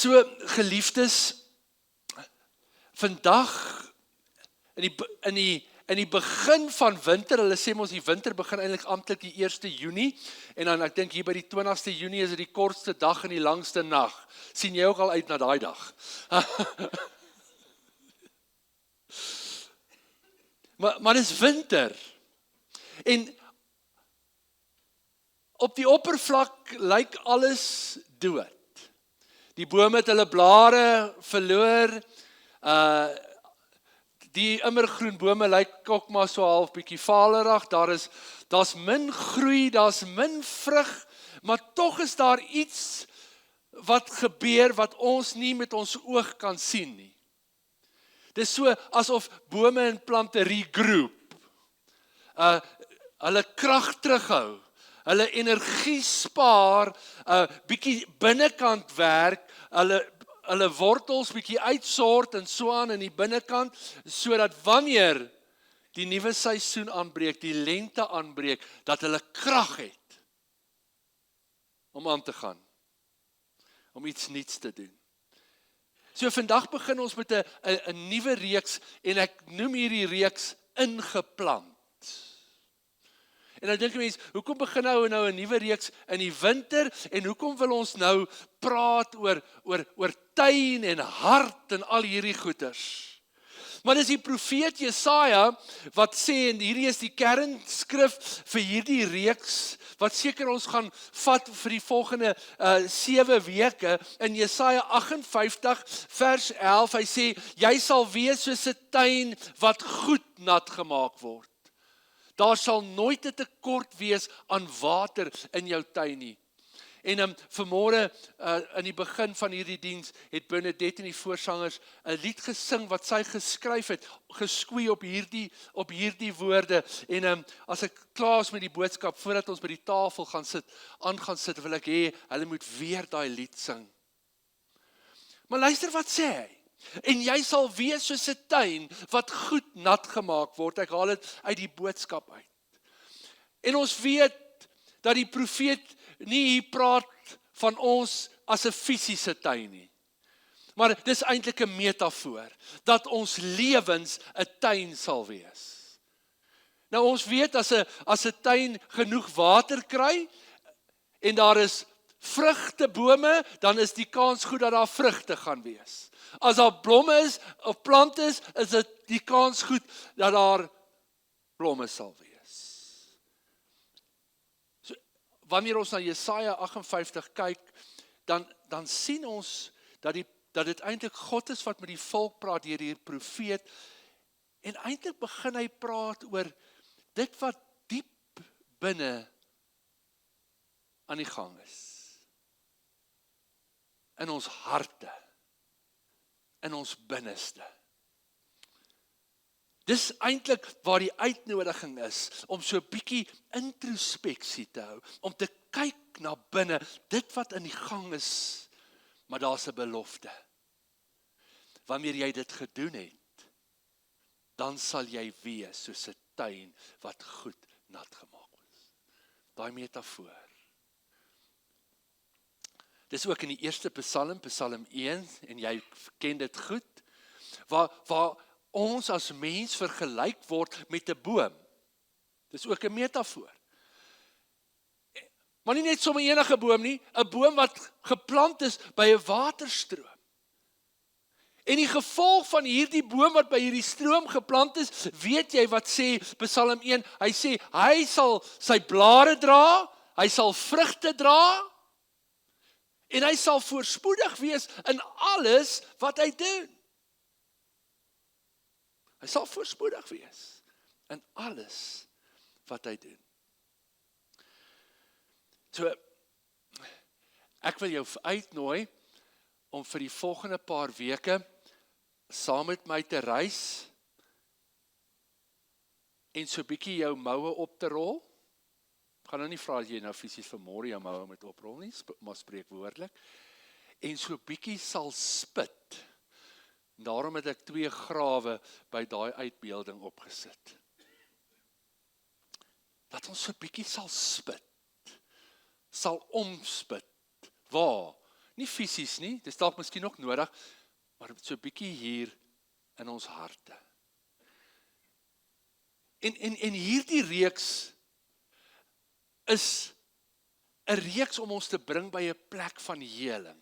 So geliefdes, vandag in die begin van winter, hulle sê ons die winter begin eintlik amptelik die 1 Junie, en dan ek dink hier by die 20ste Junie is dit die kortste dag en die langste nag. Sien jy ook al uit na daai dag? maar dis winter. En op die oppervlak lyk alles dood. Die bome het hulle blare verloor, die immergroen bome lyk ook maar so half bietjie valerig, daar's min groei, daar's min vrug, maar tog is daar iets wat gebeur wat ons nie met ons oog kan sien nie. Dis so asof bome en plante regroup, hulle krag terughou, hulle energie spaar, bietjie binnekant werk, hulle wortels bietjie uitsort en so aan in die binnekant, sodat wanneer die nuwe seisoen aanbreek, die lente aanbreek, dat hulle krag het om aan te gaan, om iets nuuts te doen. So vandag begin ons met 'n nuwe reeks, en ek noem hierdie reeks ingeplant. En dan dink 'n mens, hoekom begin nou 'n nuwe reeks in die winter, en hoekom wil ons nou praat oor tuin en hart en al hierdie goeters? Maar dis die profeet Jesaja wat sê, en hierdie is die kernskrif vir hierdie reeks, wat seker ons gaan vat vir die volgende 7 weke, in Jesaja 58 vers 11, hy sê, jy sal wees soos 'n tuin wat goed nat gemaak word. Daar sal nooit 'n tekort wees aan water in jou tuin nie. En vanmôre, in die begin van hierdie diens, het Bernadette en die voorsangers 'n lied gesing wat sy geskryf het, geskoei op hierdie woorde. En as ek klaar is met die boodskap, voordat ons by die tafel gaan sit, wil ek hê, hulle moet weer daai lied sing. Maar luister wat sê hy. En jy sal wees soos 'n tuin wat goed nat gemaak word. Ek haal dit uit die boodskap uit. En ons weet dat die profeet nie hier praat van ons as 'n fisiese tuin nie. Maar dis eintlik 'n metafoor, dat ons lewens 'n tuin sal wees. Nou ons weet as 'n tuin genoeg water kry, en daar is vrugtebome, dan is die kans goed dat daar vrugte gaan wees. As daar blomme is, of plante is dit die kans goed dat daar blomme sal wees. So, wanneer ons na Jesaja 58 kyk, dan sien ons dat dit eintlik God is wat met die volk praat deur hierdie profeet, en eintlik begin hy praat oor dit wat diep binne aan die gang is. In ons harte, in ons binneste. Dis eintlik waar die uitnodiging is, om so 'n bietjie introspeksie te hou, om te kyk na binne, dit wat in die gang is, maar daar's 'n belofte. Wanneer jy dit gedoen het, dan sal jy wees soos 'n tuin wat goed nat gemaak is. Daai metafoor. Dis ook in die eerste Psalm 1, en jy ken dit goed, waar ons as mens vergelyk word met 'n boom. Dis ook 'n metafoor. Maar nie net sommer enige boom nie, 'n boom wat geplant is by 'n waterstroom. En die gevolg van hierdie boom wat by hierdie stroom geplant is, weet jy wat sê Psalm 1? Hy sê, hy sal sy blare dra, hy sal vrugte dra, en hy sal voorspoedig wees in alles wat hy doen. Hy sal voorspoedig wees in alles wat hy doen. So, ek wil jou uitnooi om vir die volgende paar weke saam met my te reis en so bietjie jou moue op te rol. Ek gaan nou nie vra dat jy nou fisies vanmôre jou moue moet oprol nie, maar spreekwoordelik. En so bietjie sal spit. Daarom het ek 2 grawe by daai uitbeelding opgesit. Dat ons so bietjie sal spit, sal omspit. Waar? Nie fisies nie, dis dalk miskien ook nodig, maar so 'n bietjie hier in ons harte. En hierdie reeks is 'n reeks om ons te bring by 'n plek van heling,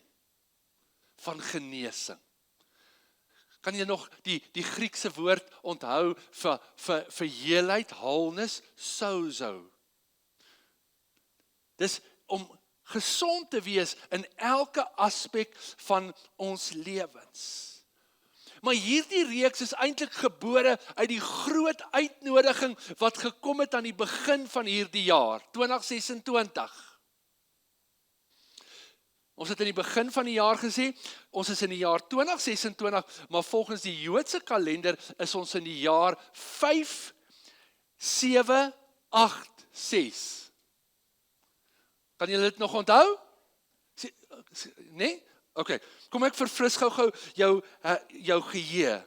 van genesing. Kan jy nog die Griekse woord onthou vir heelheid, wholeness, sozo. Dis om gesond te wees in elke aspek van ons lewens. Maar hierdie reeks is eintlik gebore uit die groot uitnodiging wat gekom het aan die begin van hierdie jaar, 2026. Ons het in die begin van die jaar gesê, ons is in die jaar 2026, maar volgens die Joodse kalender is ons in die jaar 5786. Kan julle dit nog onthou? Nee? OK, kom ek verfris gou jou geheue.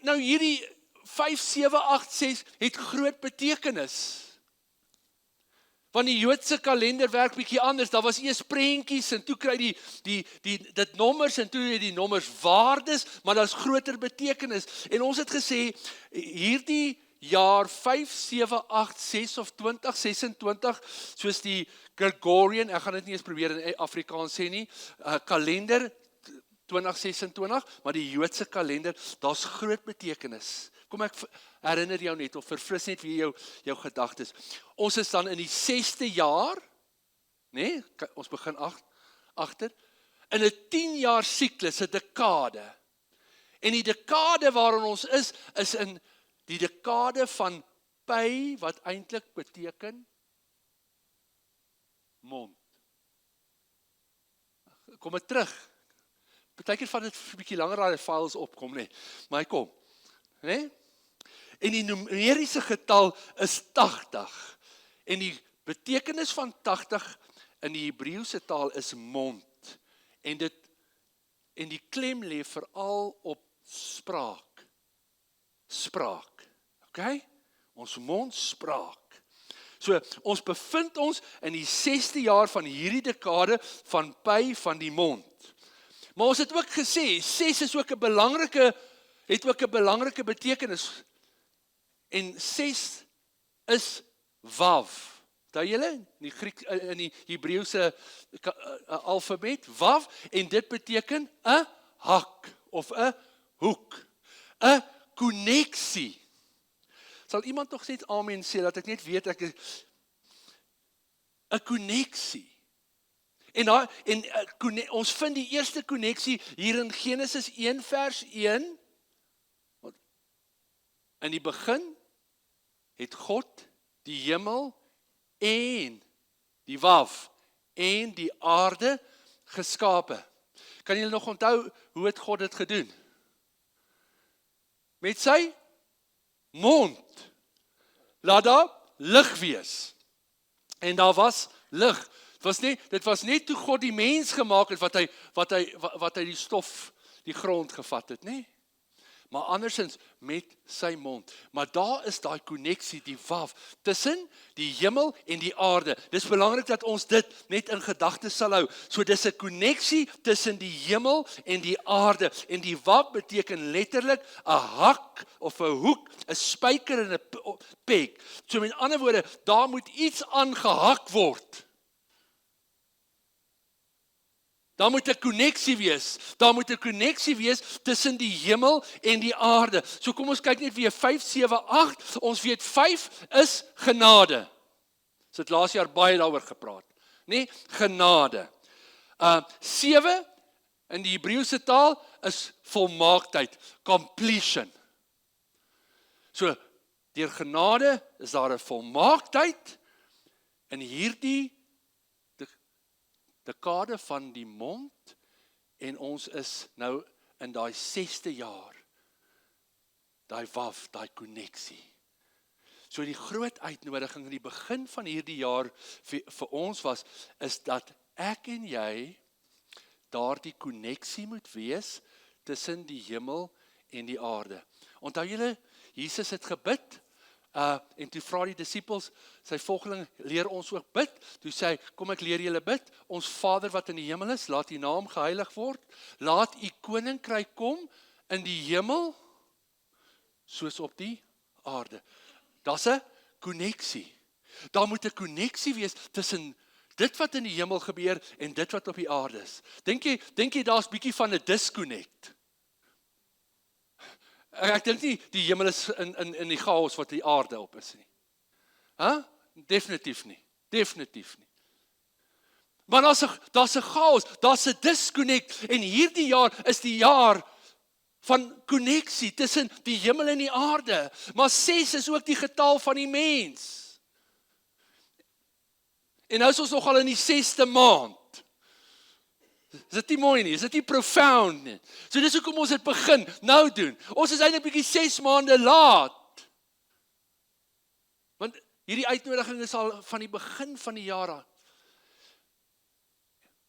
Nou hierdie 5786 het groot betekenis. Want die Joodse kalender werk bietjie anders. Daar was eers prentjies en toe kry dit nommers en toe het die nommers waardes, maar daar's groter betekenis. En ons het gesê hierdie jaar 5786 of 2026, soos die Gregorian, ek gaan dit nie eens probeer in Afrikaans sê nie, kalender 2026, maar die Joodse kalender, daar's groot betekenis. Kom ek herinner jou net, of verfris net weer jou gedagtes. Ons is dan in die 6de jaar, nee, ons begin agter, in 'n 10 jaar siklus, 'n dekade. En die dekade waarin ons is in die dekade van Pi, wat eintlik beteken mond. Kom ek terug. Partykeer van dit 'n bietjie langer daai files opkom, nee. Maar hy kom. Nee? En die numeriese getal is 80. En die betekenis van 80 in die Hebreëse taal is mond. En die klem lê veral op spraak. Spraak. OK? Ons mond spraak. So, ons bevind ons in die 6de jaar van hierdie dekade van Pi van die mond. Maar ons het ook gesê, 6 is ook 'n belangrike betekenis. En 6 is Wav. Daai julle in die Hebreëse alfabet, Wav, en dit beteken 'n hak of 'n hoek, 'n koneksie. Sal iemand nog net amen sê dat ek net weet 'n koneksie. En ons vind die eerste koneksie hier in Genesis 1 vers 1. In die begin het God die hemel en die Wav en die aarde geskape. Kan julle nog onthou hoe het God dit gedoen? Met sy mond. Laat daar lig wees. En daar was lig. Dit was net toe God die mens gemaak het wat hy die stof, die grond gevat het, nee? Maar andersins met sy mond. Maar daar is daai koneksie, die Wav, tussen die hemel en die aarde. Dis belangrik dat ons dit net in gedagte sal hou. So dis 'n koneksie tussen die hemel en die aarde. En die Wav beteken letterlik 'n hak of 'n hoek, 'n spyker en 'n peg. So met ander woorde, daar moet iets aangehak word. Daar moet 'n koneksie wees. Daar moet 'n koneksie wees tussen die hemel en die aarde. So kom ons kyk net weer 5, 7, 8. Ons weet 5 is genade. Ons het laas jaar baie daaroor gepraat, nee? Genade. 7 in die Hebreëse taal is volmaaktheid, completion. So deur genade is daar 'n volmaaktheid in hierdie dekade van die mond, en ons is nou in daai 6de jaar, daai Wav, daai koneksie. So die groot uitnodiging in die begin van hierdie jaar vir ons is dat ek en jy daardie koneksie moet wees tussen die hemel en die aarde. Onthou julle, Jesus het gebid, En toe vra die disippels, sy volgeling, leer ons ook bid. Toe sê hy, kom ek leer julle bid. Ons Vader wat in die hemel is, laat u naam geheilig word. Laat u koninkryk kom in die hemel, soos op die aarde. Daar's 'n koneksie. Daar moet 'n koneksie wees tussen dit wat in die hemel gebeur en dit wat op die aarde is. Dink jy daar's bietjie van 'n disconnect? Ek dink nie die hemel is in die chaos wat die aarde op is nie. Definitief nie. Definitief nie. Maar daar's 'n chaos, daar's 'n disconnect en hierdie jaar is die jaar van koneksie tussen die hemel en die aarde. Maar 6 is ook die getal van die mens. En nou is ons nogal in die 6de maand. Is dit nie mooi nie? Is dit nie profound nie? So dis hoekom ons dit begin nou doen. Ons is eintlik 'n bietjie 6 maande laat. Want hierdie uitnodiging is al van die begin van die jaar af.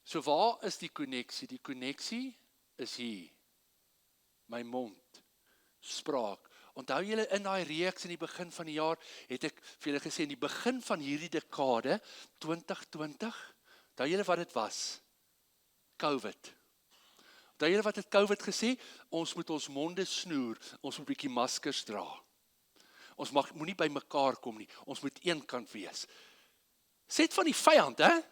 So waar is die koneksie? Die koneksie is hier. My mond, spraak. Onthou julle in daai reeks in die begin van die jaar, het ek vir julle gesê, in die begin van hierdie dekade, 2020, onthou julle wat dit was? COVID. Onthou julle wat het COVID gesê? Ons moet ons monde snoer, ons moet 'n bietjie maskers dra. Ons moenie by mekaar kom nie, ons moet eenkant wees. Sê van die vyand, hè?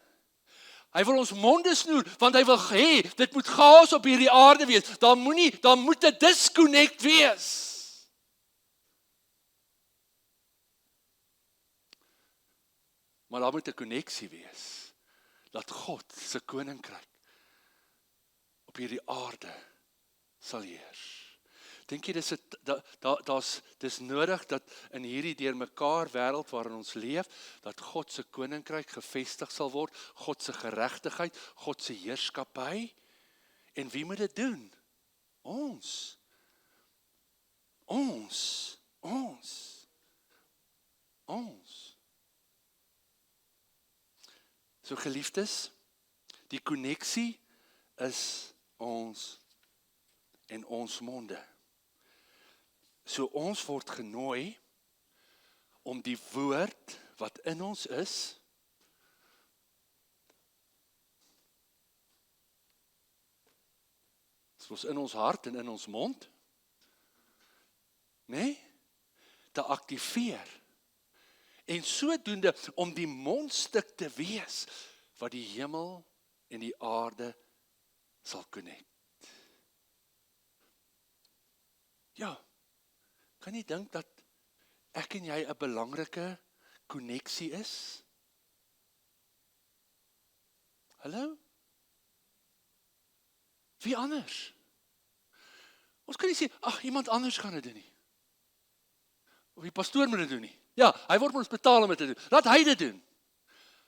Hy wil ons monde snoer, want hy wil hê, dit moet chaos op hierdie aarde wees. Daar moet 'n disconnect wees. Maar daar moet 'n koneksie wees, dat God se koninkryk op hierdie aarde sal heers. Dink jy dis nodig dat in hierdie deurmekaar wêreld waarin ons leef, dat God se koninkryk gevestig sal word, God se geregtigheid, God se heerskappy? En wie moet dit doen? Ons. So geliefdes, die koneksie is ons en ons monde. So ons word genooi om die woord wat in ons is, soos in ons hart en in ons mond, te aktiveer. En sodoende om die mondstuk te wees wat die hemel en die aarde sal connect. Ja, kan jy dink dat ek en jy 'n belangrike koneksie is? Hallo? Wie anders? Ons kan nie sê, ag, iemand anders gaan dit doen nie. Of die pastoor moet dit doen nie. Ja, hy word ons betaal om dit te doen. Laat hy dit doen.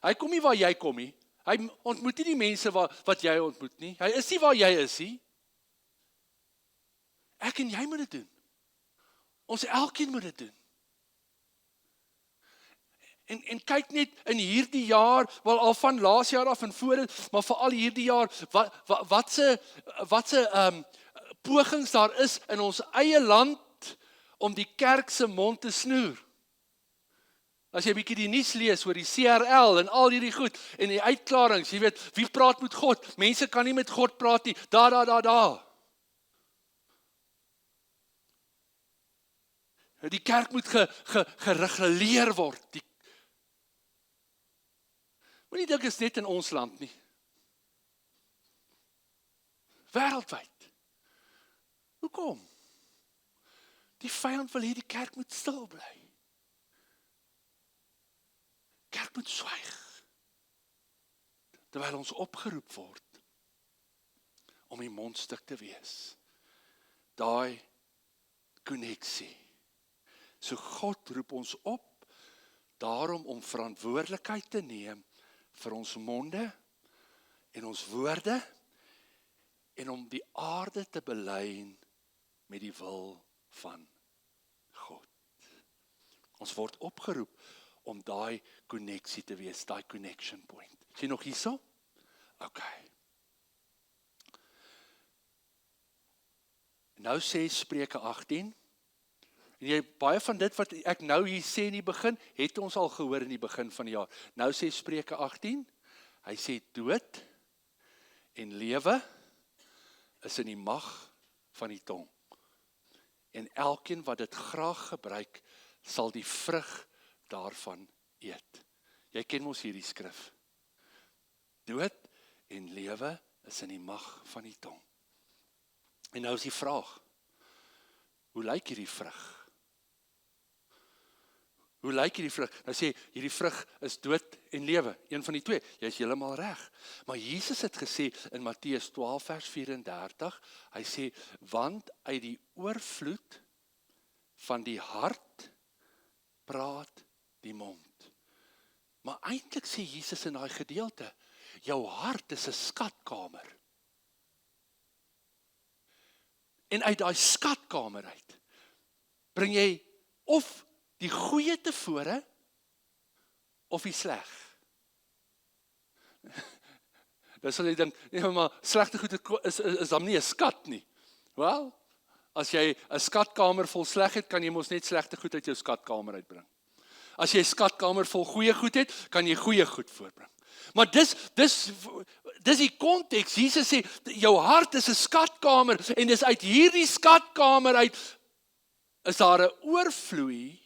Hy kom nie waar jy kom nie. Hy ontmoet nie die mense wat jy ontmoet nie. Hy is nie waar jy is nie. Ek en jy moet dit doen. Ons elkeen moet dit doen. En kyk net in hierdie jaar, wel al van laas jaar af en voor, maar veral hierdie jaar, wat se pogings daar is in ons eie land om die kerk se mond te snoer. As jy 'n bietjie die nuus lees oor die CRL en al hierdie goed en die uitklarings, jy weet, wie praat met God? Mense kan nie met God praat nie. Daar. Die kerk moet gereguleer word. Moenie dink dit is net in ons land nie. Wêreldwyd. Hoekom? Die vyand wil hê die kerk moet stil bly. Kerk moet swyg. Terwyl ons opgeroep word om die mondstuk te wees. Daai koneksie. So God roep ons op daarom om verantwoordelikheid te neem vir ons monde en ons woorde en om die aarde te belyn met die wil van God. Ons word opgeroep om daai koneksie te wees, daai connection point. Is jy nog hierso? Okay. Nou sê Spreuke 18, En jy, baie van dit wat ek nou hier sê in die begin, het ons al gehoor in die begin van die jaar. Nou sê Spreuke 18, hy sê dood en lewe is in die mag van die tong. En elkeen wat dit graag gebruik, sal die vrug daarvan eet. Jy ken mos hierdie skrif. Dood en lewe is in die mag van die tong. En nou is die vraag, hoe lyk hierdie vrug? Hoe lyk hierdie vrug? Nou sê, hierdie vrug is dood en lewe, een van die twee. Jy is heeltemal reg. Maar Jesus het gesê in Matteus 12 vers 34, hy sê, want uit die oorvloed van die hart praat die mond. Maar eintlik sê Jesus in daai gedeelte, jou hart is 'n skatkamer. En uit daai skatkamer uit, bring jy of die goeie tevore, of die sleg. Dan sal jy dink, nee maar, slegte goed is dan nie 'n skat nie. Wel, as jy 'n skatkamer vol sleg het, kan jy mos net slegte goed uit jou skatkamer uitbring. As jy 'n skatkamer vol goeie goed het, kan jy goeie goed voorbring. Maar dis die konteks. Jesus sê, jou hart is 'n skatkamer, en dis uit hierdie skatkamer uit, is daar 'n oorvloei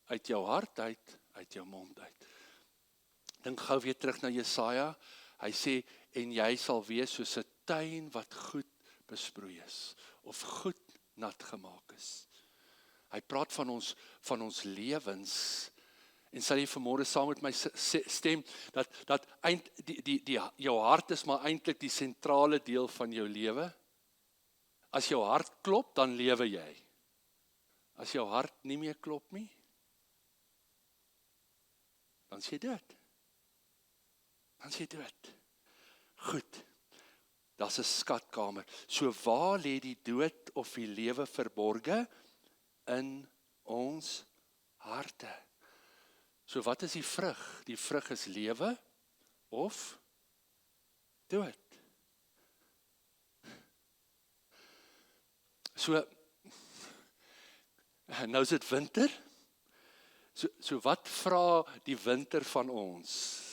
uit jou hart uit jou mond uit. Dink gou weer terug na Jesaja. Hy sê, en jy sal wees soos 'n tuin wat goed besproei is, of goed nat gemaak is. Hy praat van ons lewens, en sal jy vanmôre saam met my stem, dat jou hart is maar eintlik die sentrale deel van jou lewe. As jou hart klop, dan lewe jy. As jou hart nie meer klop nie, dan is jy dood. Dan is jy dood. Goed, daar's 'n skatkamer. So waar lê die dood of die lewe verborge? In ons harte. So wat is die vrug? Die vrug is lewe of dood. So, nou is dit winter. So wat vra die winter van ons?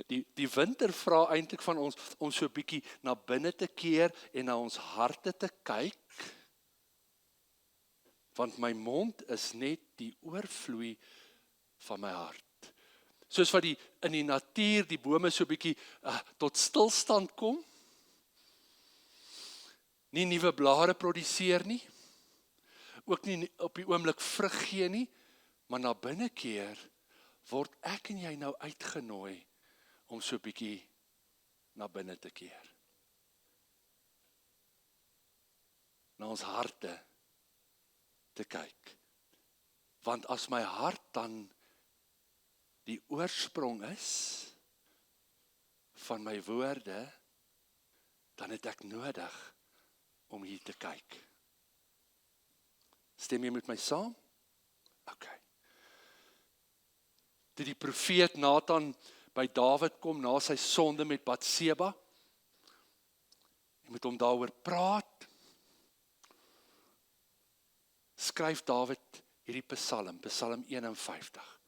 Die winter vra eintlik van ons om so 'n bietjie na binne te keer en na ons harte te kyk. Want my mond is net die oorvloei van my hart. Soos wat in die natuur die bome so 'n bietjie tot stilstand kom. Nie nuwe blare produseer nie. Ook nie op die oomblik vrug gee nie. Maar na binne keer word ek en jy nou uitgenooi om so 'n bietjie na binne te keer. Na ons harte te kyk. Want as my hart dan die oorsprong is van my woorde, dan het ek nodig om hier te kyk. Stem jy met my saam? Okay. Toe die profeet Nathan by Dawid kom na sy sonde met Batseba, hy moet hom daaroor praat, skryf Dawid hierdie Psalm 51.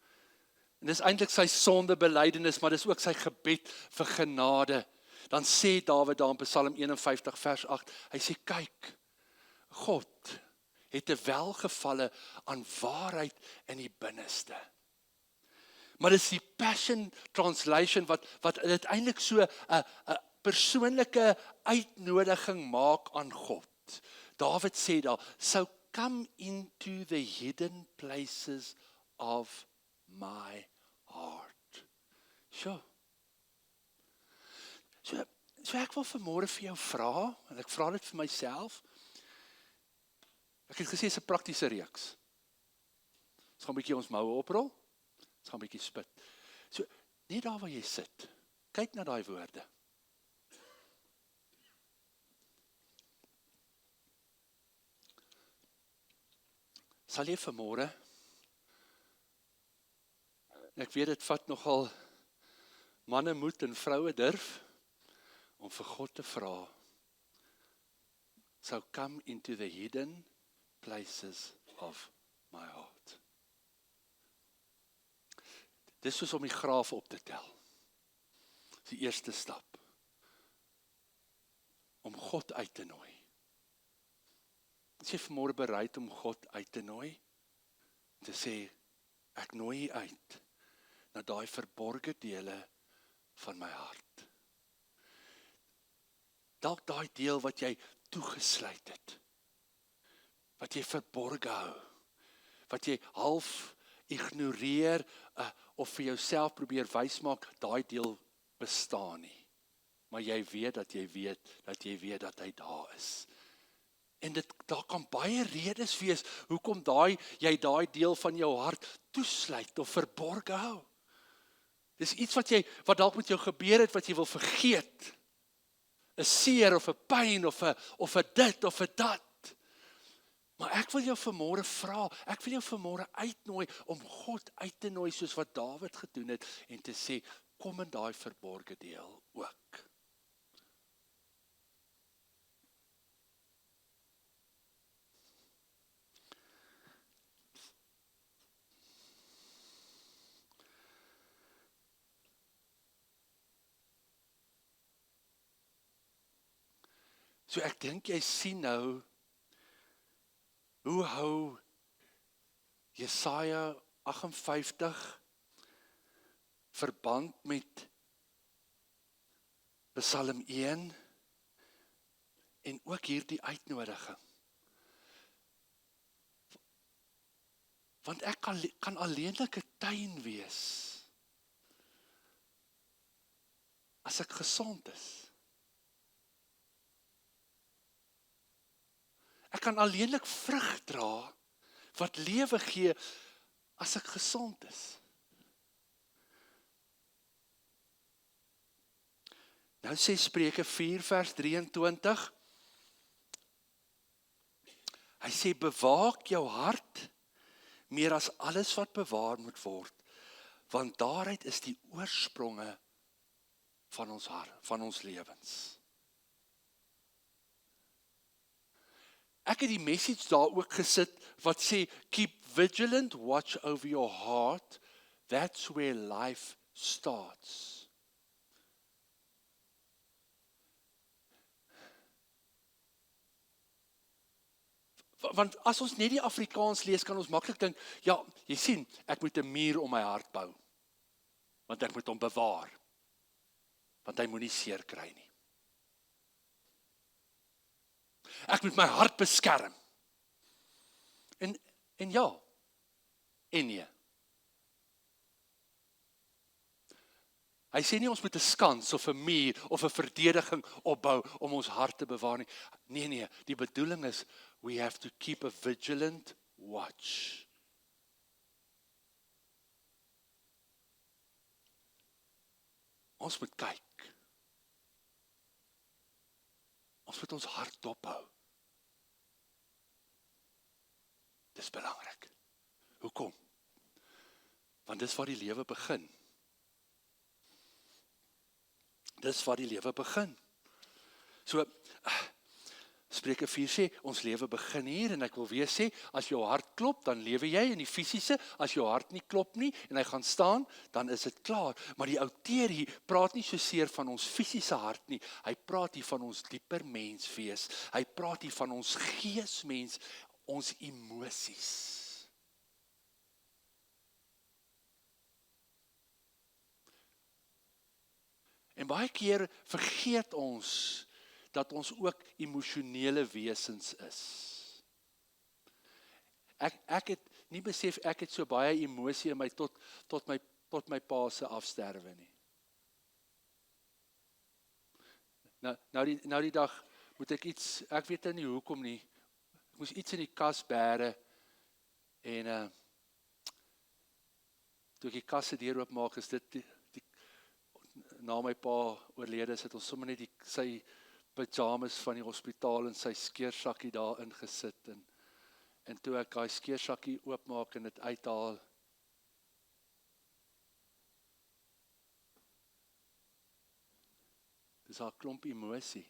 En dis eintlik sy sondebelydenis, maar dis ook sy gebed vir genade. Dan sê Dawid daar in Psalm 51 vers 8, hy sê, kyk, God het 'n welgevalle aan waarheid in die binneste. Maar dis die Passion Translation wat dit eintlik so 'n persoonlike uitnodiging maak aan God. Dawid sê daar, so come into the hidden places of my heart. So ek wil vanmôre vir jou vra, en ek vra dit vir myself. Ek het gesê, is 'n praktiese reeks. Ons gaan 'n bietjie ons moue oprol, ons gaan 'n bietjie spit. So, net daar waar jy sit, kyk na daai woorde. Sal jy vanmôre, ek weet dit vat nogal manne moed en vroue durf, om vir God te vra, so come into the hidden places of my heart. Dis soos om die graaf op te tel. Dis die eerste stap. Om God uit te nooi. Is jy vanmôre bereid om God uit te nooi? Te sê, ek nooi jy uit na daai verborgde dele van my hart. Dalk daai deel wat jy toegesluit het. Wat jy verborge hou. Wat jy half ignoreer of vir jouself probeer wys maak, daai deel bestaan nie. Maar jy weet dat jy weet dat hy daar is. En daar kan baie redes wees, hoekom jy daai deel van jou hart toesluit of verborge hou. Dis iets wat dalk met jou gebeur het, wat jy wil vergeet. 'n seer of 'n pyn of 'n dit of 'n dat. Maar ek wil jou vanmôre vra, ek wil jou vanmôre uitnooi om God uit te nooi soos wat Dawid gedoen het en te sê, kom in daai verborgde deel ook. So ek dink jy sien nou, hoe hou Jesaja 58 verband met Psalm 1 en ook hierdie uitnodiging. Want ek kan alleenlik 'n tuin wees as ek gesond is. Ek kan alleenlik vrug dra wat lewe gee as ek gesond is. Nou sê Spreuke 4 vers 23. Hy sê bewaak jou hart meer as alles wat bewaar moet word, want daaruit is die oorspronge van ons hart, van ons lewens. Ek het die message daar ook gesit wat sê, keep vigilant, watch over your heart, that's where life starts. Want as ons net die Afrikaans lees, kan ons maklik dink, ja, jy sien, ek moet 'n muur om my hart bou, want ek moet hom bewaar, want hy moenie seer kry nie. Ek moet my hart beskerm. En ja, en nee. Hy sê nie ons moet 'n skans of 'n muur of 'n verdediging opbou om ons hart te bewaar nie. Nee, die bedoeling is, we have to keep a vigilant watch. Ons moet kyk. Ons moet ons hart dophou. Dis belangrik. Hoekom? Want dis waar die lewe begin. Dis waar die lewe begin. So, Spreuke 4 sê, ons lewe begin hier, en ek wil weer sê, as jou hart klop, dan lewe jy in die fisiese, as jou hart nie klop nie, en hy gaan staan, dan is dit klaar. Maar die outeur hier praat nie so seer van ons fisiese hart nie, hy praat hier van ons dieper menswees, hy praat hier van ons geesmens, ons emosies. En baie keer vergeet ons dat ons ook emosionele wesens is. Ek het nie besef ek het so baie emosie in my tot my pa se afsterwe nie. Nou die dag moet ek iets, ek weet nou nie hoekom nie, ek moes iets in die kas bære en toe ek die kas se deur oopmaak, is dit na my pa oorlede, is het ons sommer net sy pyjamas van die hospitaal en sy skeersakkie daar ingesit en toe ek daai skeersakkie oopmaak en dit uithaal, Dis haar klomp emosie.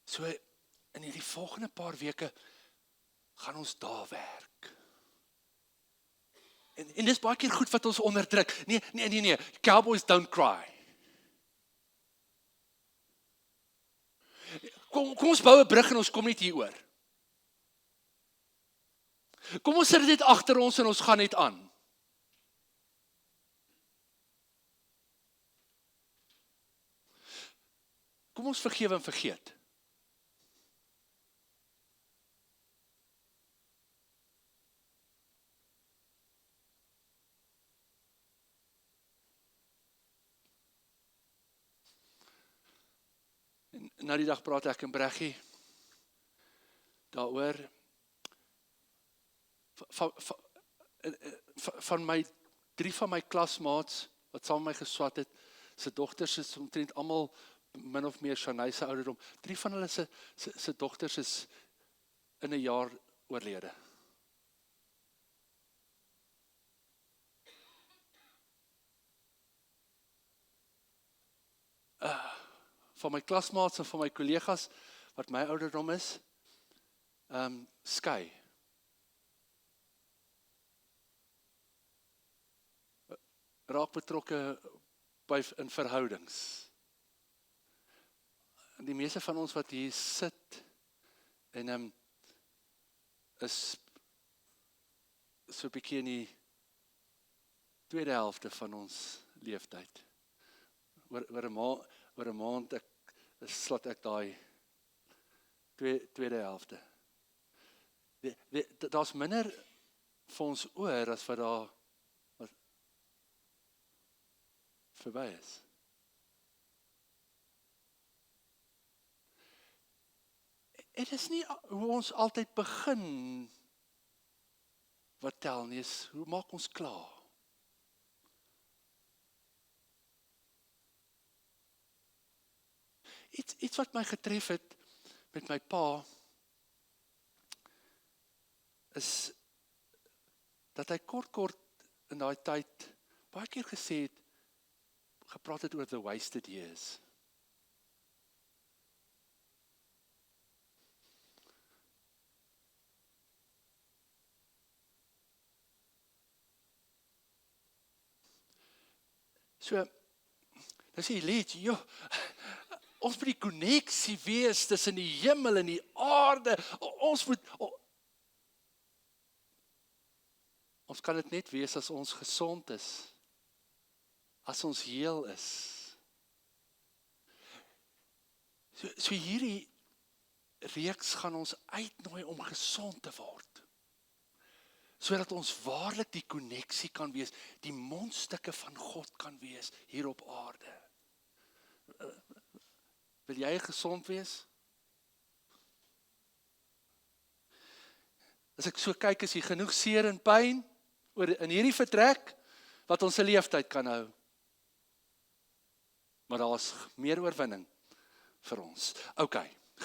So, in hierdie volgende paar weke gaan ons daar werk. En dis baie keer goed wat ons onderdruk. Nee, Cowboys don't cry. Kom ons bou 'n brug en ons kom net hier oor. Kom ons sit dit net agter ons en ons gaan net aan. Kom ons vergewe en vergeet. En na die dag praat ek en Breggie daaroor van my 3 van my klasmaats wat saam met my geswat het, se dogters is omtrent almal min of meer Shanay se ouderdom. 3 van hulle se dogters is in 'n jaar oorlede. Van my klasmaats en van my kollegas wat my ouderdom is, skei. Raak betrokke in verhoudings. En die meeste van ons wat hier sit en is so 'n bietjie in die tweede helfte van ons leeftyd. Oor 'n maand slat ek daai tweede helfte. Daar's minder vir ons oor as wat daar verby is. En dit is nie hoe ons altyd begin wat tel nie, is hoe maak ons klaar? Iets wat my getref het met my pa, is dat hy kort in daai tyd baie keer gepraat het oor the wasted years. So, dis die lied, ons moet die konneksie wees tussen die hemel en die aarde. Ons kan dit net wees as ons gesond is. As ons heel is. So hierdie reeks gaan ons uitnooi om gezond te word. Sodat ons waarlik die konneksie kan wees, die mondstukke van God kan wees hier op aarde. Wil jy gesond wees? As ek so kyk, is hier genoeg seer en pyn in hierdie vertrek wat ons 'n leeftyd kan hou. Maar daar is meer oorwinning vir ons. OK,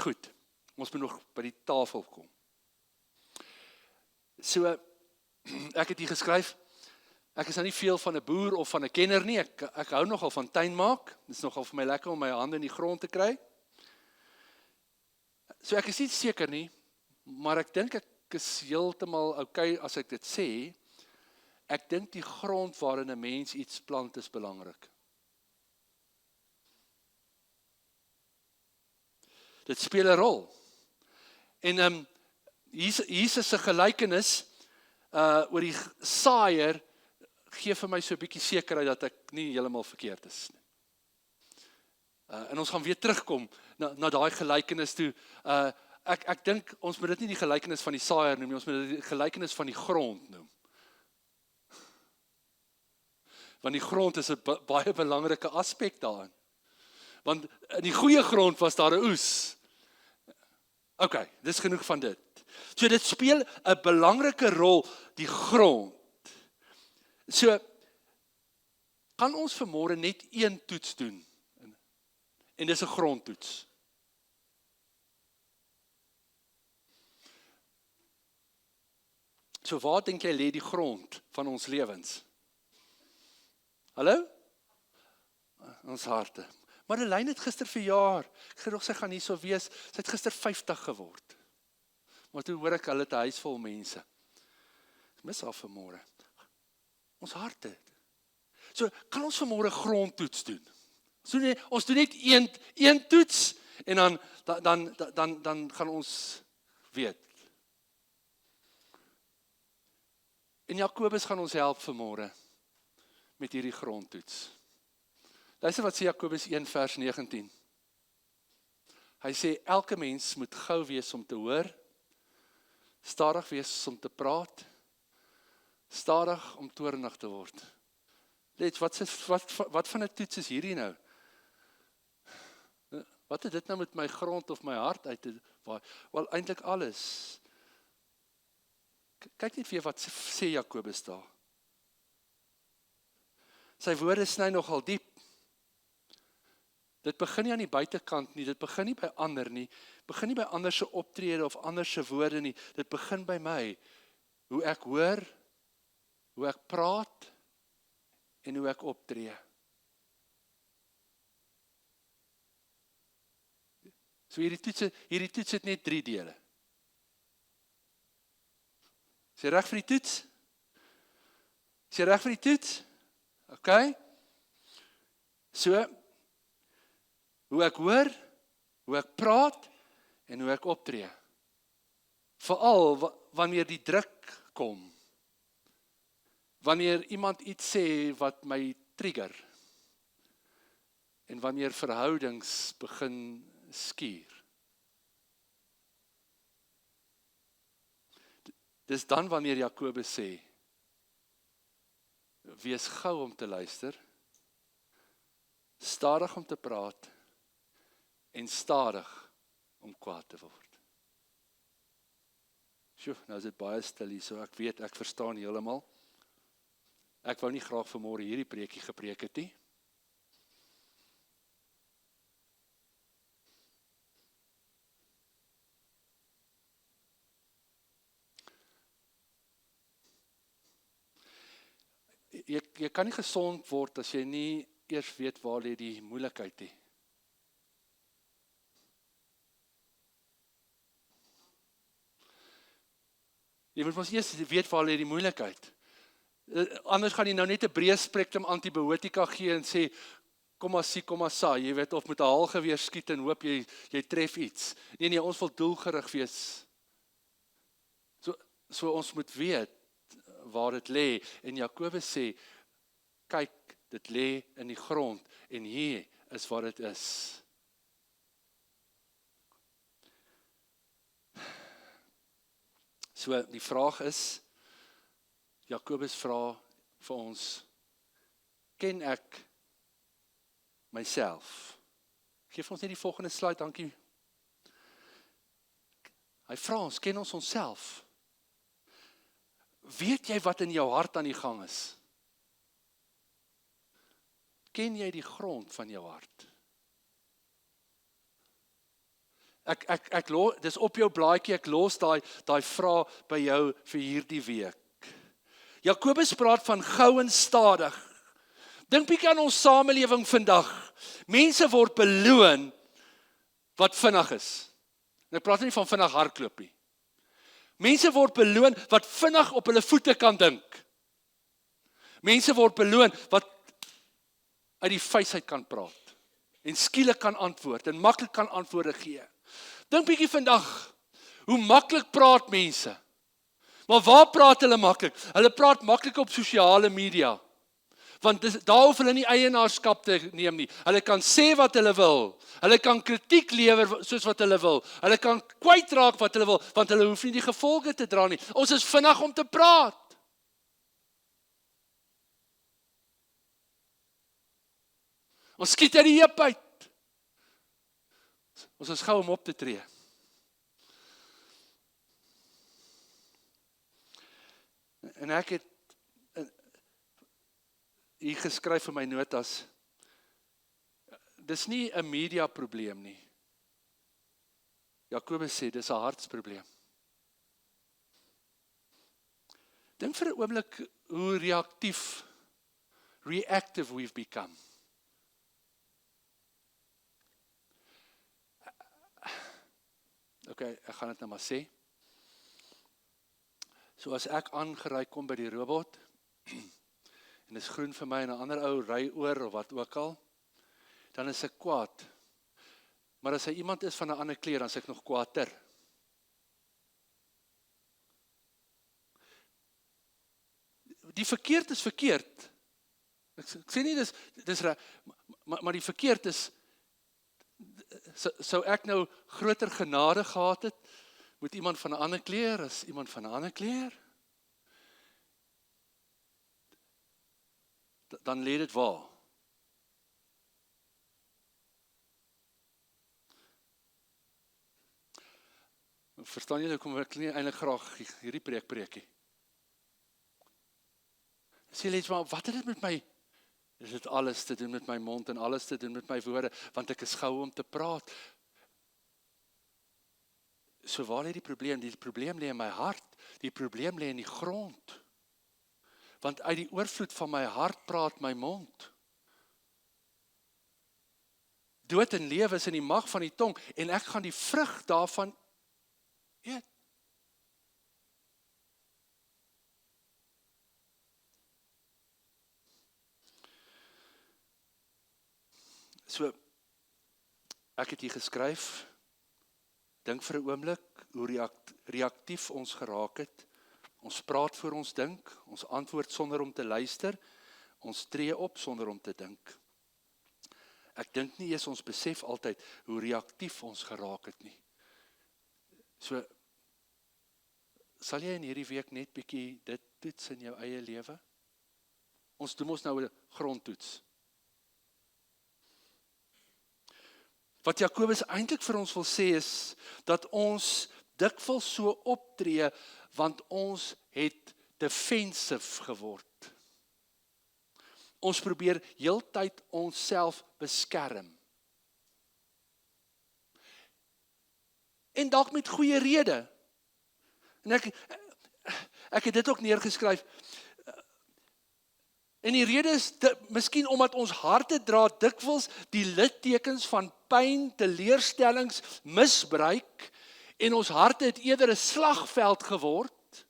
goed. Ons moet nog by die tafel kom. So, ek het hier geskryf, ek is nou nie veel van 'n boer of van 'n kenner nie, ek hou nogal van tuin maak, dit is nogal vir my lekker om my hande in die grond te kry. So ek is nie seker nie, maar ek dink ek is heeltemal okay as ek dit sê, ek dink die grond waarin 'n mens iets plant is belangrik. Dit speel 'n rol. En Jesus se gelykenis oor die saaier gee vir my so 'n bietjie sekerheid dat ek nie heeltemal verkeerd is nie. En ons gaan weer terugkom na daai gelykenis toe. Ek dink ons moet dit nie die gelykenis van die saaier noem nie, ons moet dit die gelykenis van die grond noem. Want die grond is 'n baie belangrike aspek daarin. Want in die goeie grond was daar 'n oes. OK, dis genoeg van dit. So dit speel 'n belangrike rol, die grond. So, kan ons vanmôre net een toets doen? En dis 'n grondtoets. So waar dink jy lê die grond van ons lewens? Hallo? Ons harte. Madeleine het gister verjaar. Ek gedog sy gaan hier so wees. Sy het gister 50 geword. Maar toe hoor ek hulle het 'n huis vol mense. Ek mis haar vanmôre. Ons harte. So kan ons vanmôre grondtoets doen. Ons doen net een toets en dan gaan ons weet. En Jakobus gaan ons help vanmôre met hierdie grondtoets. Luister wat sê Jakobus 1 vers 19. Hy sê elke mens moet gou wees om te hoor, stadig wees om te praat, stadig om toornig te word. Let, wat van 'n toets is hierdie nou? Wat het dit nou met my grond of my hart uit te waai? Wel, eintlik alles. Kyk net weer wat sê Jakobus daar. Sy woorde sny nogal diep. Dit begin nie aan die buitekant nie, dit begin nie by ander nie, begin nie by ander se optrede of ander se woorde nie, dit begin by my, hoe ek hoor, hoe ek praat, en hoe ek optree. So hierdie toets het net 3 dele. Is jy reg vir die toets? Is jy reg vir die toets? OK. So, hoe ek hoor, hoe ek praat, en hoe ek optree. Veral wanneer die druk kom. Wanneer iemand iets sê wat my trigger. En wanneer verhoudings begin skuur. Dis dan wanneer Jakobus sê, wees gou om te luister, stadig om te praat, en stadig om kwaad te word. Sjoe, nou is dit baie stil hier, so ek weet, ek verstaan heeltemal. Ek wou nie graag vanmôre hierdie preekie gepreek het nie. Jy kan nie gesond word as jy nie eers weet waar lê die moeilikheid nie. Jy moet mos eers weet waar lê die moeilikheid. Anders gaan jy nou net 'n breë spektrum antibiotika gee en sê, kom maar sien, kom maar sa, jy weet, of met 'n haalgeweer skiet en hoop jy tref iets. Nee, ons wil doelgerig wees. So ons moet weet waar dit lê. En Jakobus sê, kyk, dit lê in die grond en hier is waar dit is. So die vraag is, Jakobus vra vir ons, ken ek myself? Geef ons net die volgende slide, dankie. Hy vra ons, ken ons onsself? Weet jy wat in jou hart aan die gang is? Ken jy die grond van jou hart? Dis op jou blaadjie, ek los daai vraag by jou vir hierdie week. Jakobus praat van gou en stadig. Dink bietjie aan ons samelewing vandag. Mense word beloon wat vinnig is. En ek praat nie van vinnig hardloop nie. Mense word beloon wat vinnig op hulle voete kan dink. Mense word beloon wat uit die wysheid kan praat. En skielik kan antwoord en maklik kan antwoorde gee. Dink bietjie vandag, hoe maklik praat mense. Maar waar praat hulle maklik? Hulle praat maklik op sosiale media. Want daar hoef hulle nie eienaarskap te neem nie. Hulle kan sê wat hulle wil. Hulle kan kritiek lewer soos wat hulle wil. Hulle kan kwytraak wat hulle wil, want hulle hoef nie die gevolge te dra nie. Ons is vinnig om te praat. Ons skiet uit die heup uit. Ons is gou om op te tree. En ek het hier geskryf in my notas, dis nie 'n media probleem nie. Jakobus sê dis 'n hartsprobleem. Dink vir 'n oomblik hoe reactive we've become. Okay, ek gaan dit nou maar sê. So as ek aangery kom by die robot, en dit is groen vir my en 'n ander ou ry oor of wat ook al, dan is ek kwaad. Maar as hy iemand is van 'n ander kleur, dan is ek nog kwaader. Die verkeerd is verkeerd. Ek sê nie dis reg, maar die verkeerd is, sou ek nou groter genade gehad het met iemand van 'n ander kleur as iemand van 'n ander kleur? Dan lê dit waar. Verstaan julle hoekom ek nie eintlik graag hierdie preekie? Sê net maar, wat het dit met my? Is dit alles te doen met my mond en alles te doen met my woorde, want ek is gou om te praat. So waar lê die probleem? Die probleem lê in my hart. Die probleem lê in die grond. Want uit die oorvloed van my hart praat my mond. Dood en lewe is in die mag van die tong, en ek gaan die vrug daarvan eet. So, ek het hier geskryf, dink vir 'n oomblik hoe reaktief ons geraak het. Ons praat voor ons dink, ons antwoord sonder om te luister, ons tree op sonder om te dink. Ek dink nie eens ons besef altyd hoe reaktief ons geraak het nie. So, sal jy in hierdie week net bietjie dit toets in jou eie lewe? Ons doen ons nou 'n grondtoets. Wat Jakobus eintlik vir ons wil sê is, dat ons dikwels so optree, want ons het defensive geword. Ons probeer heeltyd onsself beskerm. En dalk met goeie rede. En ek het dit ook neergeskryf. En die rede is, miskien omdat ons harte dra dikwels die littekens van pyn, teleurstellings, misbruik, en ons harte het eerder 'n slagveld geword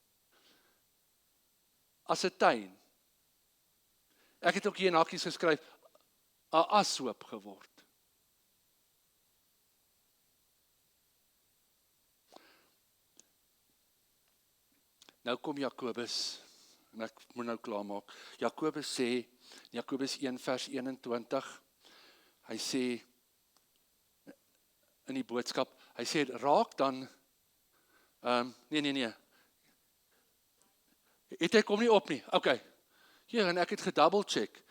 as 'n tuin. Ek het ook hier in hakkies geskryf, 'n ashoop geword. Nou kom Jakobus, en ek moet nou klaarmaak. Jakobus sê, Jakobus 1 vers 21, hy sê, in die boodskap, hy sê, raak dan, nee, het hy kom nie op nie, okay, hier, en ek het gedouble check,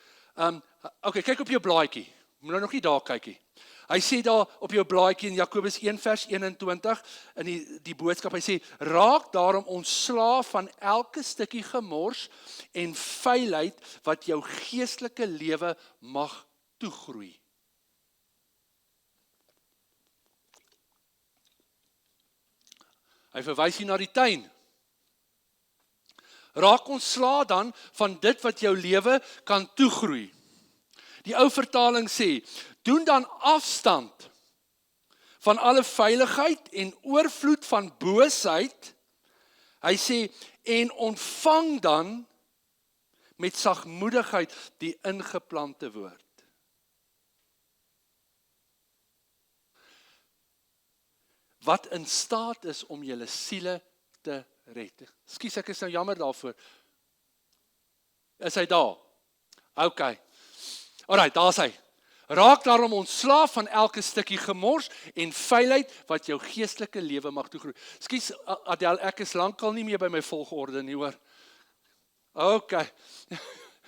okay, kyk op jou blaadjie, moet nou nog nie daar kykie, hy sê daar op jou blaadjie in Jakobus 1 vers 21, in die boodskap, hy sê, raak daarom ontslaaf van elke stukkie gemors en vuilheid wat jou geestelike lewe mag toegroei. Hy verwys hier na die tuin. Raak ontslae dan van dit wat jou lewe kan toegroei. Die ou vertaling sê, doen dan afstand van alle veiligheid en oorvloed van boosheid. Hy sê, en ontvang dan met sagmoedigheid die ingeplante woord. Wat in staat is om julle siele te red. Ekskuus, ek is nou jammer daarvoor. Is hy daar? Okay. Alright, daar is hy. Raak daarom ontslaaf van elke stukkie gemors en vuilheid wat jou geestelike lewe mag toegroei. Ekskuus, Adel, ek is lankal nie meer by my volgorde nie, hoor. Okay.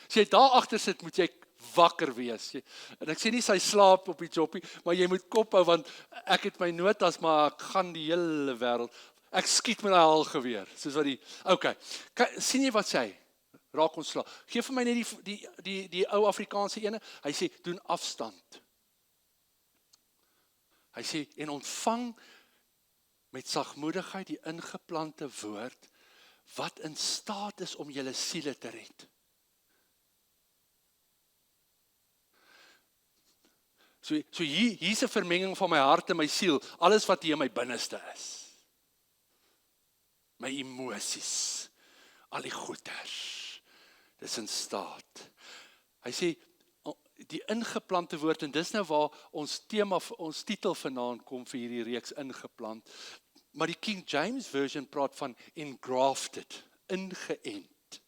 As jy daar agter sit, moet jy wakker wees. En ek sê nie sy slaap op die joppie, maar jy moet kop hou, want ek het my notas, maar ek gaan die hele wêreld, ek skiet met 'n haalgeweer, soos wat die, okay, sien jy wat sê hy? Raak ontslaaf. Geef vir my net die ou Afrikaanse ene, hy sê, doen afstand. Hy sê, en ontvang met sagmoedigheid die ingeplante woord, wat in staat is om julle siele te red. So hier's 'n vermenging van my hart en my siel, alles wat hier in my binneste is. My emosies, al die goeders, dis in staat. Hy sê, die ingeplante woord, en dis nou waar ons tema, ons titel vanaand kom vir hierdie reeks ingeplant, maar die King James Version praat van engrafted, ingeënt.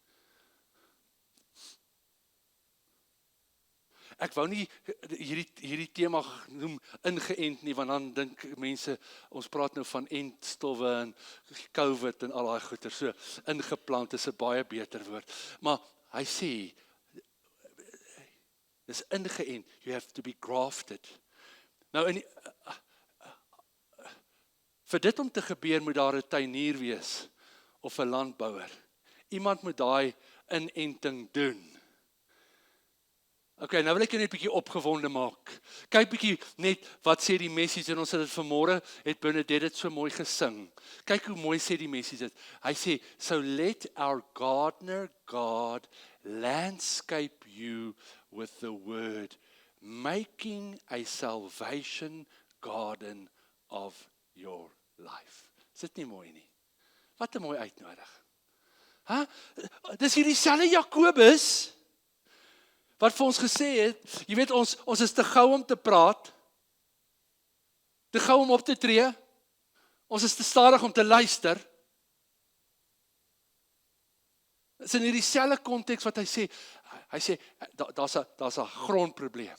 Ek wou nie hierdie tema noem ingeënt nie, want dan dink mense, ons praat nou van entstowwe en COVID en al daai goeie, so ingeplant is 'n baie beter woord. Maar hy sê, dis ingeënt, you have to be grafted. Nou, vir dit om te gebeur, moet daar 'n tuinier wees, of 'n landbouer. Iemand moet daai inenting doen. Okay, nou wil ek jou net 'n bietjie opgewonde maak. Kyk bietjie net wat sê die message, en ons het dit vanmôre, het Bernadette dit so mooi gesing. Kyk hoe mooi sê die message dit. Hy sê, so let our gardener God landscape you with the word, making a salvation garden of your life. Is dit nie mooi nie? Wat 'n mooi uitnodiging. Dis hierdie selfe Jakobus, wat vir ons gesê het, jy weet ons is te gou om te praat, te gou om op te tree, ons is te stadig om te luister. Dis in hierdie selfe konteks wat hy sê, daar's 'n grondprobleem.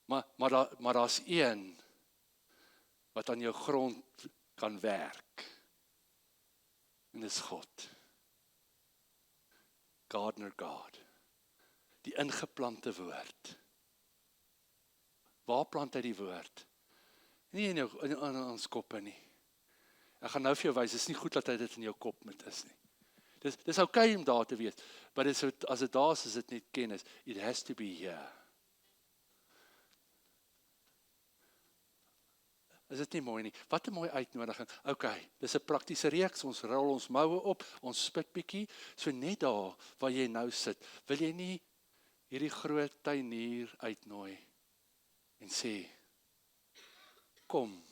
Maar daar's een wat aan jou grond kan werk. En dis God. Gardener God. Die ingeplante woord. Waar plant hy die woord? Nie in ons koppe nie. Ek gaan nou vir jou wys, dis nie goed dat hy dit in jou kop moet is nie. Dis okay om daar te wees, maar as dit daar is dit net kennis. It has to be here. Is dit nie mooi nie? Wat 'n mooi uitnodiging. Okay, dis 'n praktiese reeks, ons rol ons moue op, ons spit bietjie, so net daar waar jy nou sit, wil jy nie hierdie groot tuinier uitnooi en sê, kom,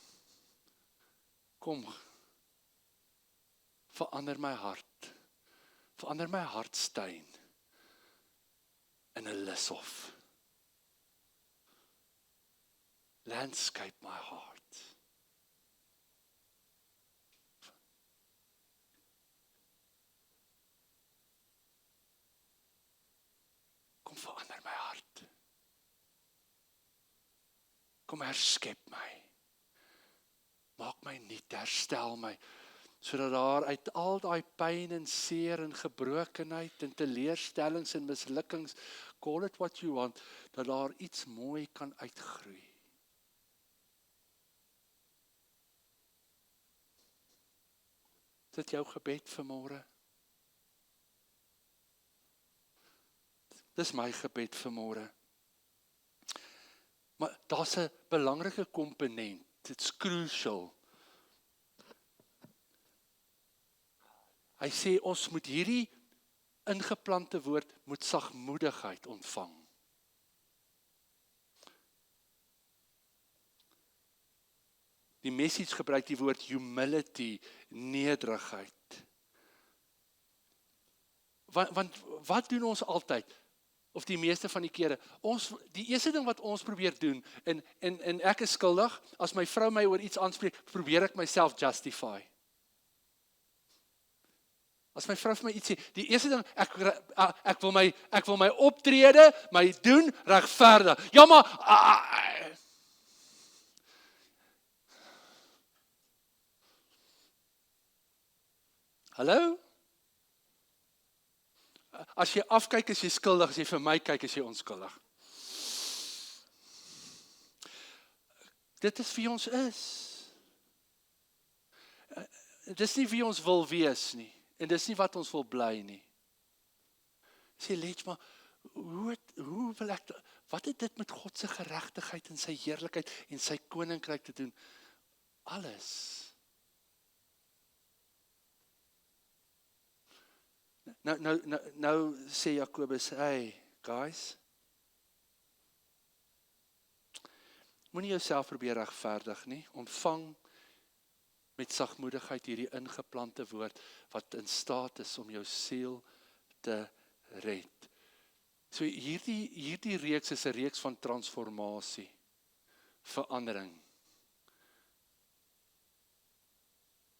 verander my hartstuin in 'n lushof. Landscape my heart. Kom verander my hart. Kom herskep my. Maak my nuut, herstel my, sodat daar uit al daai pyn en seer en gebrokenheid en teleurstellings en mislukkings, call it what you want, dat daar iets mooi kan uitgroei. Is dit jou gebed vanmôre? Dis my gebed vanmôre. Maar daar's 'n belangrike komponent. It's crucial. Hy sê ons moet hierdie ingeplante woord moet sagmoedigheid ontvang. Die message gebruik die woord humility, nederigheid. Want wat doen ons altyd? Of die meeste van die kere, die eerste ding wat ons probeer doen, en ek is skuldig, as my vrou my oor iets aanspreek, probeer ek myself justify. As my vrou vir my iets sê, die eerste ding, ek wil my optrede, my doen regverdig. Ja, maar hallo? As jy afkyk, is jy skuldig, as jy vir my kyk, is jy onskuldig. Dit is wie ons is. Dit is nie wie ons wil wees nie, en dit is nie wat ons wil bly nie. Sê Letch, maar hoe wil ek, wat het dit met God se geregtigheid en sy heerlikheid en sy koninkryk te doen? Alles. Nou sê Jakobus, hey guys, moenie jouself probeer regverdig nie. Ontvang met sagmoedigheid hierdie ingeplante woord wat in staat is om jou siel te red. So hierdie reeks is 'n reeks van transformasie, verandering,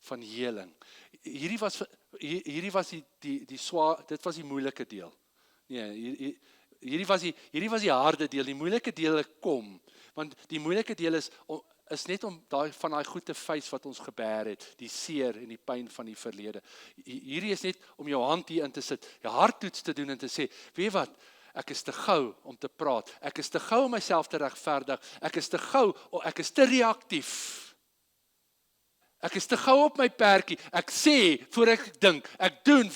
van heling. Hierdie was die swaar, dit was die moeilike deel. Nee, hierdie was die harde deel. Die moeilike dele kom, want die moeilike deel is net om van daai goed te face wat ons gebeur het, die seer en die pyn van die verlede. Hierdie is net om jou hand hier in te sit, jou harttoets te doen en te sê, weet wat, ek is te gou om te praat, ek is te gou om myself te regverdig, ek is te gou, ek is te reaktief. Ek is te gou op my perdjie, ek sê, voor ek dink, ek doen,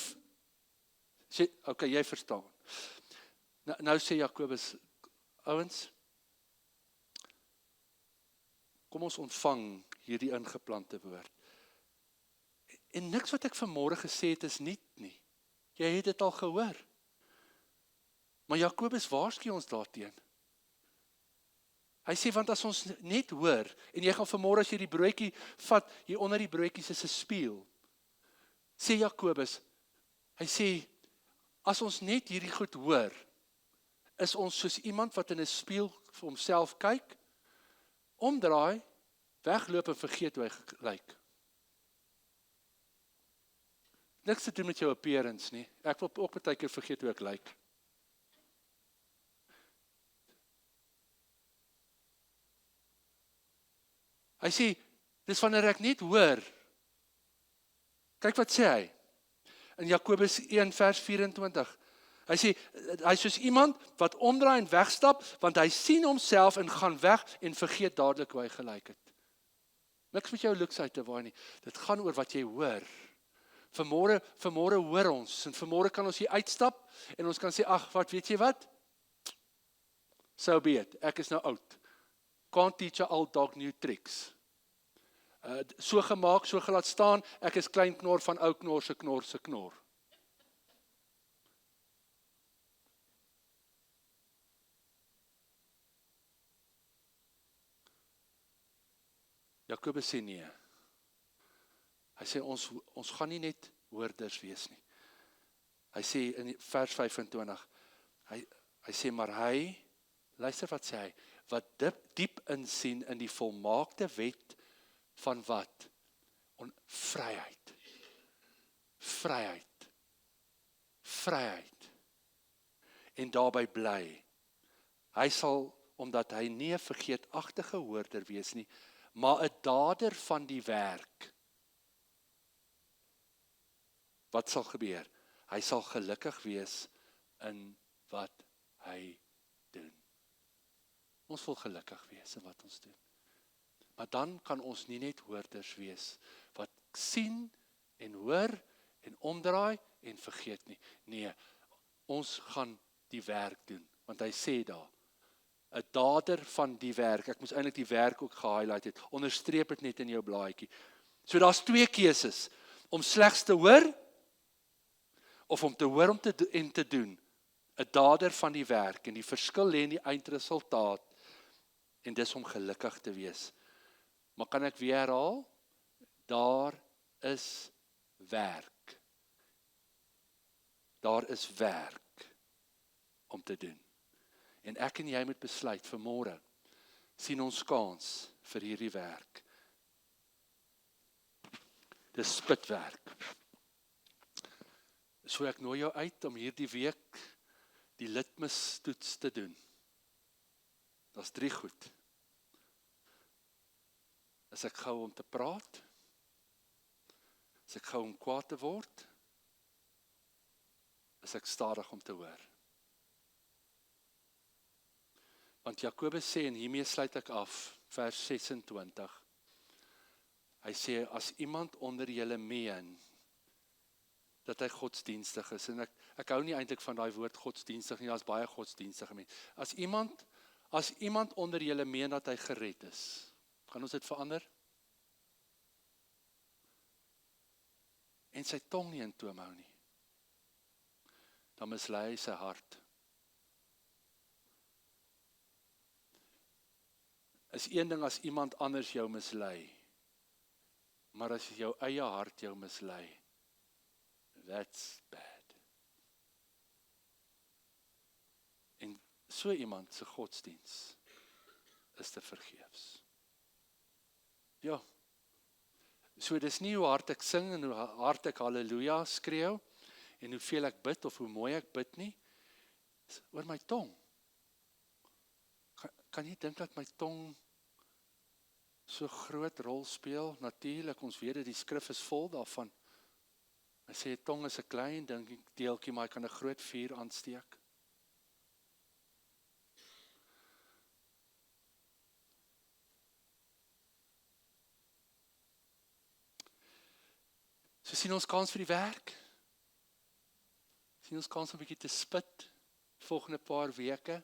sê, okay, jy verstaan. Nou sê Jakobus, ouens, kom ons ontvang hierdie ingeplante woord. En niks wat ek vanmôre gesê het is nuut nie. Jy het dit al gehoor. Maar Jakobus waarsku ons daarteen. Hy sê, want as ons net hoor, en jy gaan vanmôre as jy die broodjie vat, hier onder die broodjies is 'n spieël. Sê Jakobus, hy sê, as ons net hierdie goed hoor, is ons soos iemand wat in 'n spieël vir homself kyk, omdraai, wegloop en vergeet hoe hy lyk. Niks te doen met jou appearance nie. Ek wil ook baie keer vergeet hoe ek lyk. Hy sê, dis wanneer ek net hoor. Kyk wat sê hy. In Jakobus 1 vers 24. Hy sê, hy is soos iemand wat omdraai en wegstap, want hy sien homself en gaan weg en vergeet dadelik hoe hy gelyk het. Niks met jou looks uit te waai nie. Dit gaan oor wat jy hoor. Vanmôre hoor ons, en vanmôre kan ons hier uitstap, en ons kan sê, ag, wat weet jy wat? So be it, ek is nou oud. Can't teach a old dog new tricks. So gemaak, so gelaat staan, ek is klein knor van ou knor se knor se knor. Jakobus sê nee. Hy sê ons gaan nie net hoorders wees nie. Hy sê in vers 25, hy sê maar hy, luister wat sê hy, wat diep insien in die volmaakte wet van wat? Vryheid. Vryheid. Vryheid. En daarby bly. Hy sal, omdat hy nie 'n vergeetagtige hoorder wees nie, maar 'n dader van die werk. Wat sal gebeur? Hy sal gelukkig wees in wat hy doen. Ons wil gelukkig wees in wat ons doen. Maar dan kan ons nie net hoorders wees, wat sien en hoor en omdraai en vergeet nie. Nee, ons gaan die werk doen, want hy sê daar, 'n dader van die werk, ek moes eintlik die werk ook gehighlight het, onderstreep dit net in jou blaadjie. So daar's twee keuses, om slegs te hoor, of om te hoor en te doen, 'n dader van die werk, en die verskil lê in die eindresultaat, en dis om gelukkig te wees. Maar kan ek weer herhaal? Daar is werk. Daar is werk om te doen. En ek en jy moet besluit, vanmôre sien ons kans vir hierdie werk. Dis spitwerk. So ek nooi jou uit om hierdie week die litmustoets te doen. Daar's 3 goed. Is ek gou om te praat? Is ek gou om kwaad te word? Is ek stadig om te hoor? Want Jakobus sê, en hiermee sluit ek af, vers 26. Hy sê, as iemand onder julle meen, dat hy godsdienstig is, en ek hou nie eintlik van daai woord godsdienstig nie, daar's baie godsdienstige mense. As iemand onder julle meen dat hy gered is, gaan ons dit verander? En sy tong nie in toom hou nie. dan mislei hy sy hart. Is een ding as iemand anders jou mislei, maar as jou eie hart jou mislei, that's bad. En so iemand se godsdiens is te vergeefs. Ja, so dis nie hoe hard ek sing en hoe hard ek halleluja skreeu en hoeveel ek bid of hoe mooi ek bid nie, is oor my tong. Kan jy dink dat my tong so groot rol speel? Natuurlik, ons weet dat die skrif is vol daarvan. Hy sê, tong is 'n klein deeltjie, maar hy kan 'n groot vuur aansteek. So sien ons kans vir die werk. Sien ons kans om 'n bietjie te spit volgende paar weke.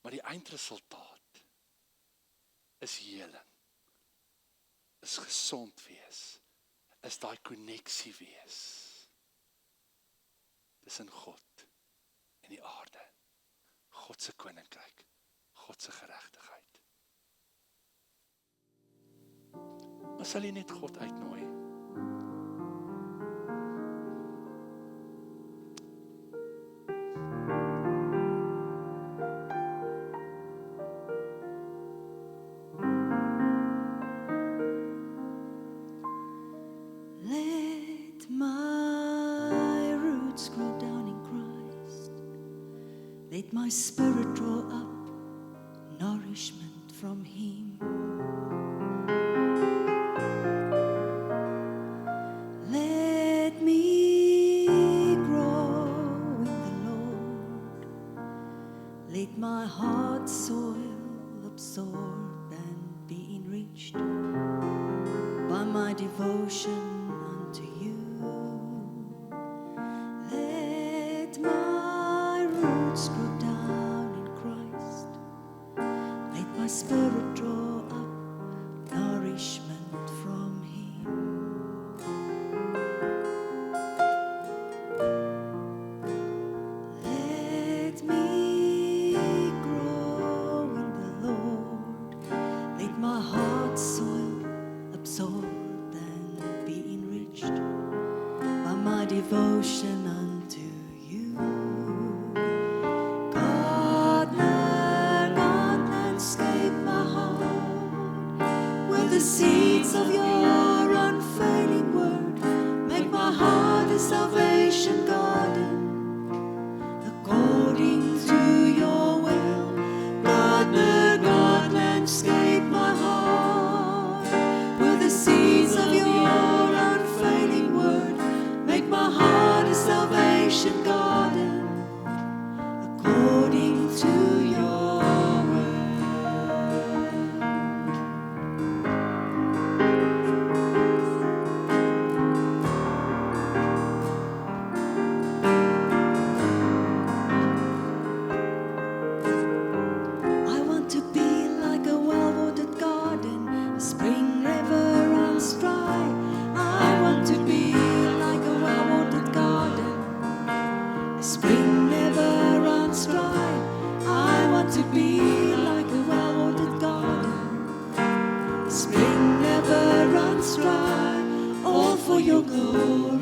Maar die eindresultaat is heling. Is gesond wees. Is daai koneksie wees. Tussen God en die aarde. God se koninkryk. God se geregtigheid. Maar sal jy net God uitnooi? Let my roots grow down in Christ. Let my spirit draw up nourishment from Him. Let me grow in the Lord. Let my heart soil absorb and be enriched by my devotion unto you. Let my roots grow down in Christ. Let my spirit draw up nourishment from Him. Let me grow in the Lord. Let my heart soil absorb and be enriched by my devotion unto you. Gardener, God, landscape my heart with the seeds of your unfailing word. Make my heart a salvation garden according to your will. Gardener, God, landscape my heart with the seeds of your unfailing word. Make my heart a salvation garden according to your I want to be like a well-watered garden, a spring river runs dry. I want to be like a well-watered garden, a spring river runs dry. I want to be like a well-watered garden, a spring never runs dry. All for your glory.